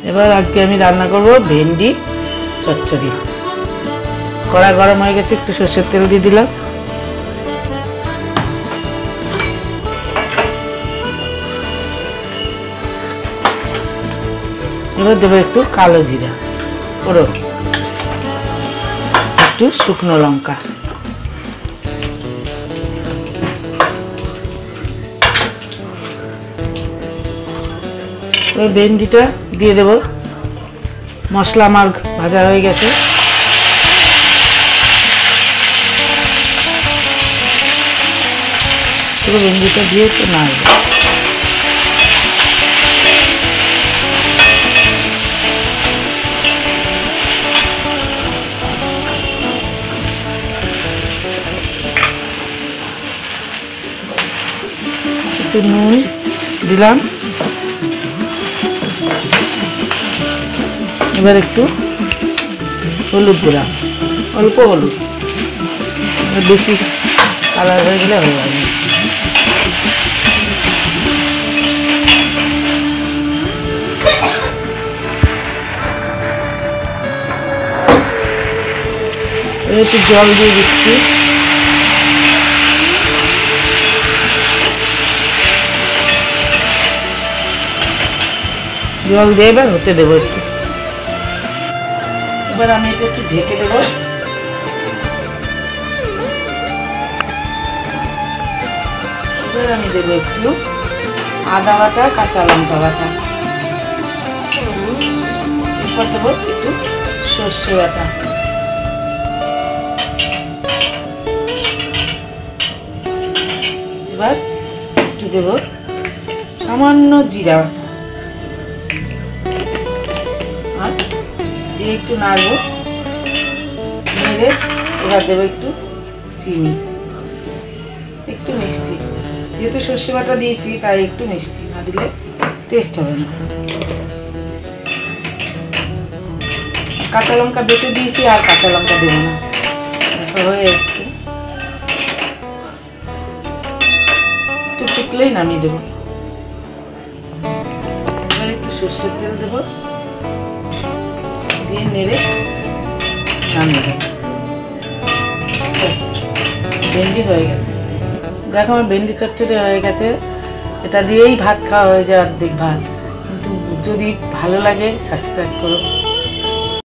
এবার আজকে আমি রান্না করব ভেন্ডি চচ্চড়ি। কড়া গরম হয়ে গেছে, একটু সরষের তেল দিয়ে দিলাম। এবার দেবো একটু কালো জিরা, ফোড়ন, একটু শুকনো লঙ্কা। এবার ভেন্ডিটা দিয়ে দেবো। মশলা আমার ভাজা হয়ে গেছে। পুরো ভেন্ডিটা দিয়ে একটু নাড়ব। একটু নুন দিলাম। এবার একটু হলুদ দিলাম, অল্প হলুদ, বেশি কালার হয়ে গেলে হয়ে যাবে। একটু জল দিয়ে দিচ্ছি। জল দিয়ে এবার হতে দেবো একটু। এবার আমি এটা একটু ঢেকে দেবো। এবার আমি দেবো একটু আদা বাটা, কাঁচা লঙ্কা বাটা। এরপর দেবো একটু সর্ষে বাটা। এবার একটু দেবো সামান্য জিরা বাটা। আর দিয়ে একটু নাড়বো। নেড়ে এবার দেবো একটু চিনি, একটু মিষ্টি। যেহেতু সর্ষে বাটা দিয়েছি তাই একটু মিষ্টি না দিলে টেস্ট হবে না। কাঁচা লঙ্কা বেটে দিয়েছি, আর কাঁচা লঙ্কা দেবো না। হয়ে এসছে, একটু ফুটলেই নামিয়ে দেবো। এবার একটু সর্ষের তেল দেবো, দিয়ে নেড়ে নামিয়ে দেবো। ভেন্ডি হয়ে গেছে। দেখো আমার ভেন্ডি চচ্চড়ি হয়ে গেছে। এটা দিয়েই ভাত খাওয়া হয়ে যায়, অর্ধেক ভাত। কিন্তু যদি ভালো লাগে সাবস্ক্রাইব করো।